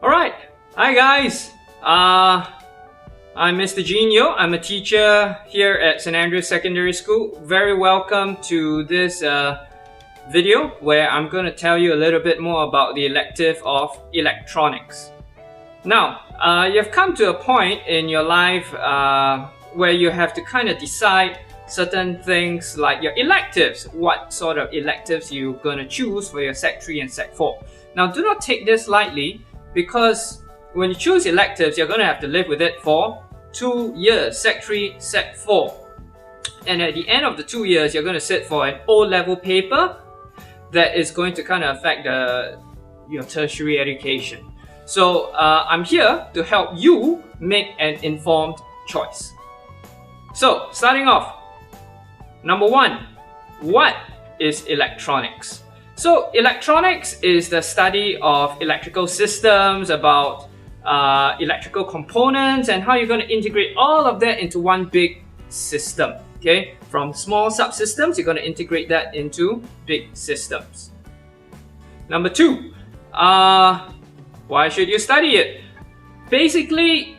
Alright, hi guys. I'm Mr. Gene Yo. I'm a teacher here at St. Andrews Secondary School. Very welcome to this video where I'm going to tell you a little bit more about the elective of electronics. Now, you've come to a point in your life where you have to kind of decide certain things like your electives, what sort of electives you're going to choose for your Sec 3 and Sec 4. Now, do not take this lightly, because when you choose electives, you're going to have to live with it for 2 years, Sec 3, Sec 4. And at the end of the 2 years, you're going to sit for an O-level paper that is going to kind of affect your tertiary education. So I'm here to help you make an informed choice. So starting off, number one, what is electronics? So electronics is the study of electrical systems, about electrical components, and how you're going to integrate all of that into one big system. Okay, from small subsystems, you're going to integrate that into big systems. Number two, why should you study it? Basically,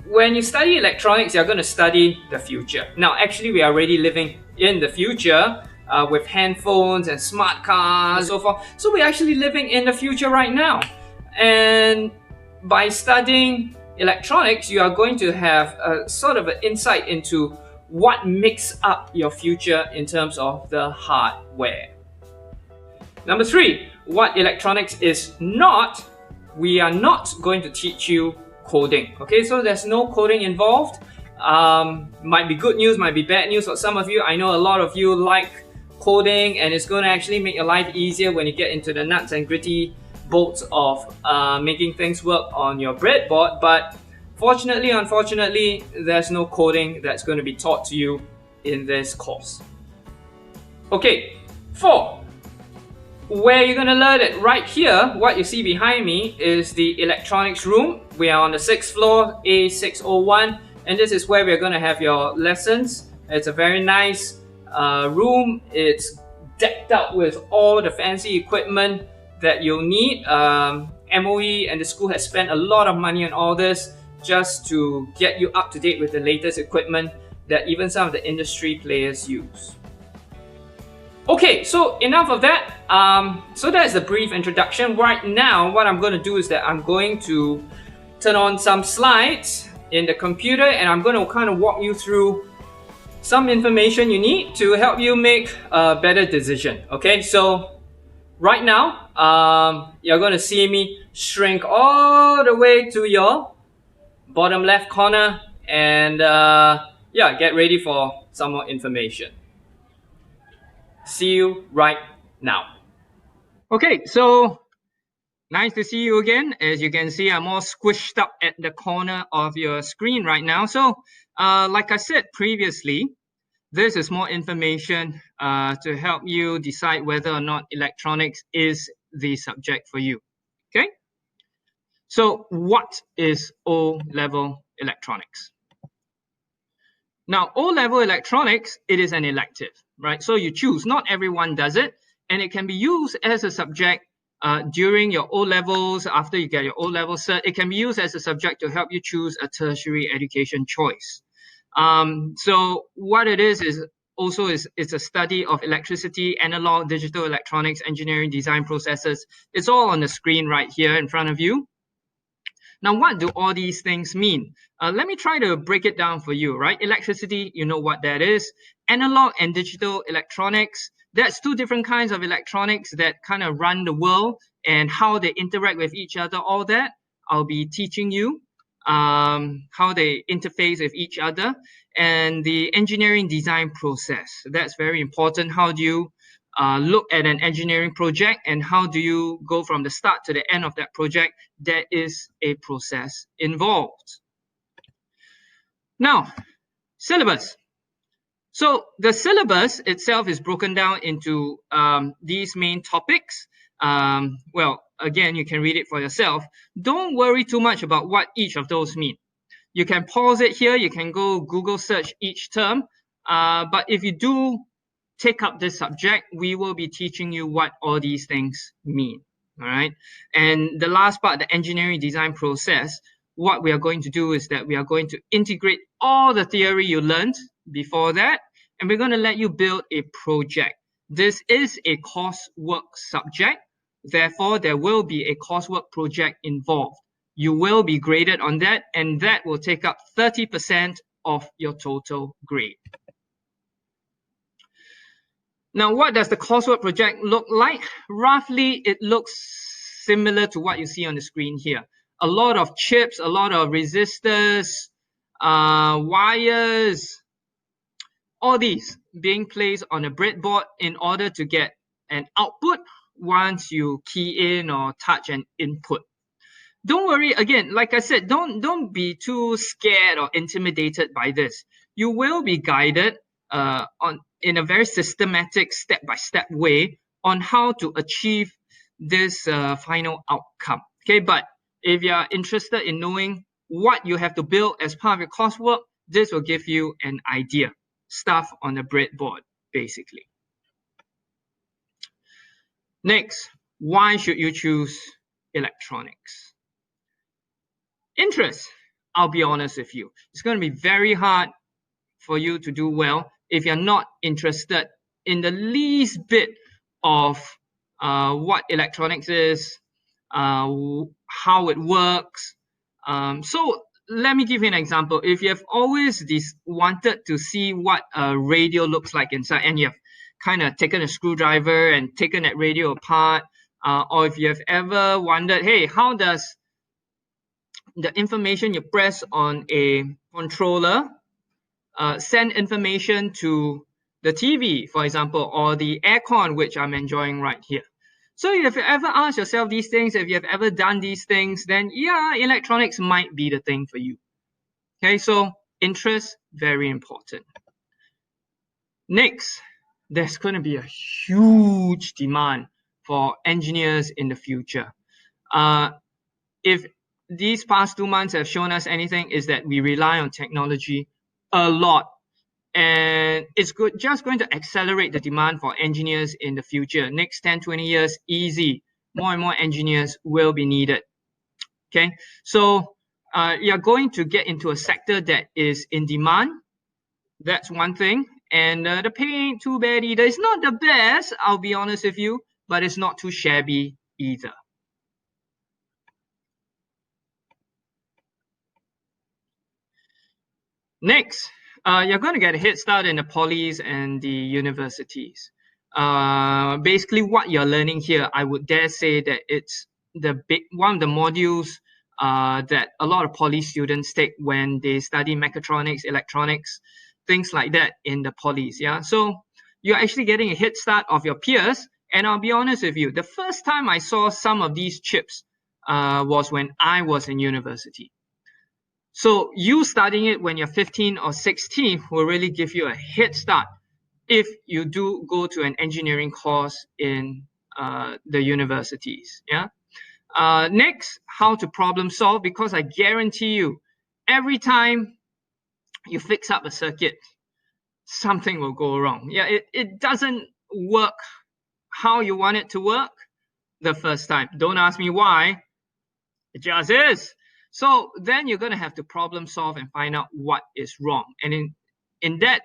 when you study electronics, you're going to study the future. Now, actually, we are already living in the future with handphones and smart cars and so forth. So we're actually living in the future right now. And by studying electronics, you are going to have a sort of an insight into what makes up your future in terms of the hardware. Number three, what electronics is not. We are not going to teach you coding. Okay, so there's no coding involved. Might be good news, might be bad news for some of you. I know a lot of you like coding, and it's going to actually make your life easier when you get into the nuts and gritty bolts of making things work on your breadboard. But fortunately, unfortunately, there's no coding that's going to be taught to you in this course. Okay, 4. Where you're going to learn it right here, what you see behind me is the electronics room. We are on the 6th floor, A601, and this is where we're going to have your lessons. It's a very nice room. It's decked out with all the fancy equipment that you'll need. MOE and the school has spent a lot of money on all this just to get you up to date with the latest equipment that even some of the industry players use. Okay, so enough of that. So that's the brief introduction. Right now, what I'm going to do is that I'm going to turn on some slides in the computer, and I'm going to kind of walk you through some information you need to help you make a better decision. Okay, so right now, you're going to see me shrink all the way to your bottom left corner, and yeah, get ready for some more information. See you right now. Okay, so nice to see you again. As you can see, I'm all squished up at the corner of your screen right now. So like I said previously, this is more information to help you decide whether or not electronics is the subject for you. Okay, so what is O-level electronics? Now, O-level electronics, it is an elective, right? So you choose. Not everyone does it, and it can be used as a subject during your O-levels. After you get your O-level cert, it can be used as a subject to help you choose a tertiary education choice. So what it is it's a study of electricity, analog, digital electronics, engineering, design processes. It's all on the screen right here in front of you. Now, what do all these things mean? Let me try to break it down for you, right? Electricity, you know what that is. Analog and digital electronics, that's two different kinds of electronics that kind of run the world, and how they interact with each other, all that. I'll be teaching you how they interface with each other. And the engineering design process, that's very important. How do you look at an engineering project, and how do you go from the start to the end of that project? There is a process involved. Now, syllabus. So the syllabus itself is broken down into these main topics. Well, again, you can read it for yourself. Don't worry too much about what each of those mean. You can pause it here. You can go Google search each term. But if you do take up this subject, we will be teaching you what all these things mean. All right. And the last part, the engineering design process, what we are going to do is that we are going to integrate all the theory you learned before that, and we're going to let you build a project. This is a coursework subject. Therefore, there will be a coursework project involved. You will be graded on that, and that will take up 30% of your total grade. Now, what does the coursework project look like? Roughly, it looks similar to what you see on the screen here. A lot of chips, a lot of resistors, wires, all these being placed on a breadboard in order to get an output once you key in or touch an input. Don't worry, again, like I said, don't be too scared or intimidated by this. You will be guided in a very systematic step-by-step way on how to achieve this final outcome. Okay, but if you are interested in knowing what you have to build as part of your coursework, this will give you an idea. Stuff on the breadboard, basically. Next, why should you choose electronics? Interest, I'll be honest with you. It's going to be very hard for you to do well if you're not interested in the least bit of what electronics is, how it works. So let me give you an example. If you have always wanted to see what a radio looks like inside, and you have kind of taken a screwdriver and taken that radio apart, or if you have ever wondered, hey, how does the information you press on a controller send information to the TV, for example, or the aircon, which I'm enjoying right here. So if you ever asked yourself these things, if you have ever done these things, then yeah, electronics might be the thing for you. Okay, so interest, very important. Next, there's going to be a huge demand for engineers in the future. If these past 2 months have shown us anything, is that we rely on technology a lot, and it's just going to accelerate the demand for engineers in the future. Next 10-20 years, easy, more and more engineers will be needed. Okay, so you're going to get into a sector that is in demand. That's one thing, and the pay ain't too bad either. It's not the best, I'll be honest with you, but it's not too shabby either. Next, you're going to get a head start in the polys and the universities. Basically, what you're learning here, I would dare say that it's one of the modules that a lot of poly students take when they study mechatronics, electronics, things like that in the polys. Yeah, so you're actually getting a head start of your peers. And I'll be honest with you, the first time I saw some of these chips was when I was in university. So you studying it when you're 15 or 16 will really give you a head start if you do go to an engineering course in the universities. Yeah. Next, how to problem solve, because I guarantee you, every time you fix up a circuit, something will go wrong. Yeah, it doesn't work how you want it to work the first time. Don't ask me why. It just is. So then you're going to have to problem solve and find out what is wrong. And in that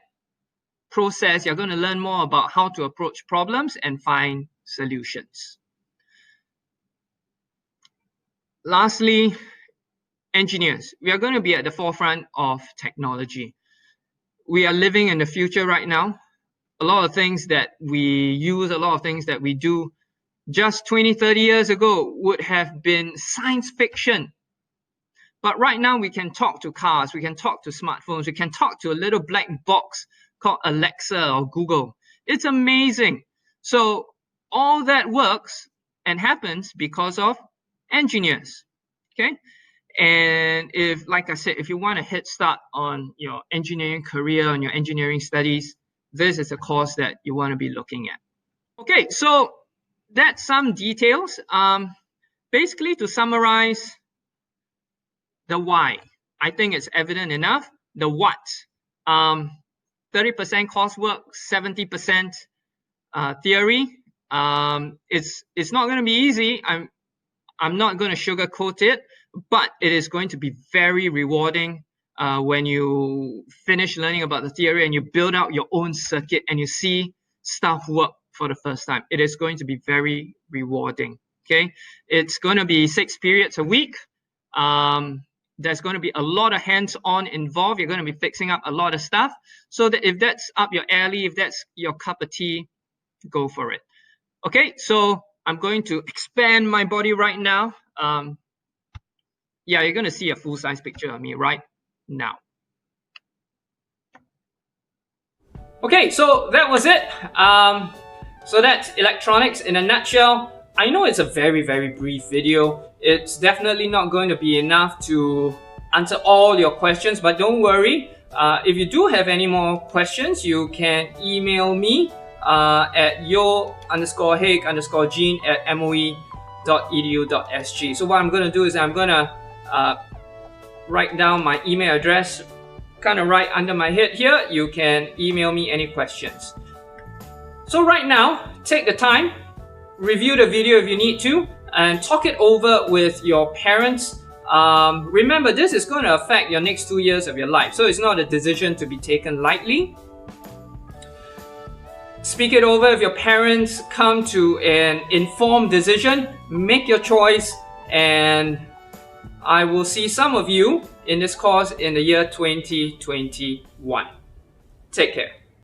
process, you're going to learn more about how to approach problems and find solutions. Lastly, engineers. We are going to be at the forefront of technology. We are living in the future right now. A lot of things that we use, a lot of things that we do just 20, 30 years ago would have been science fiction. But right now we can talk to cars, we can talk to smartphones, we can talk to a little black box called Alexa or Google. It's amazing. So all that works and happens because of engineers. Okay. And if, like I said, if you want a head start on your engineering career, on your engineering studies, this is a course that you want to be looking at. Okay, so that's some details. Basically, to summarize, the why, I think it's evident enough. The what, 30% coursework, 70% theory. It's not going to be easy. I'm not going to sugarcoat it, but it is going to be very rewarding when you finish learning about the theory and you build out your own circuit and you see stuff work for the first time. It is going to be very rewarding. Okay, it's going to be 6 periods a week. There's going to be a lot of hands-on involved. You're going to be fixing up a lot of stuff. So that if that's up your alley, if that's your cup of tea, go for it. Okay, so I'm going to expand my body right now. Yeah, you're going to see a full-size picture of me right now. Okay, so that was it. So that's electronics in a nutshell. I know it's a very, very brief video. It's definitely not going to be enough to answer all your questions, but don't worry. If you do have any more questions, you can email me at yo_haig_gene@moe.edu.sg. So what I'm going to do is I'm going to write down my email address kind of right under my head here. You can email me any questions. So right now, take the time, review the video if you need to, and talk it over with your parents. Remember, this is going to affect your next 2 years of your life, so it's not a decision to be taken lightly. Speak it over with your parents, come to an informed decision, make your choice, and I will see some of you in this course in the year 2021. Take care.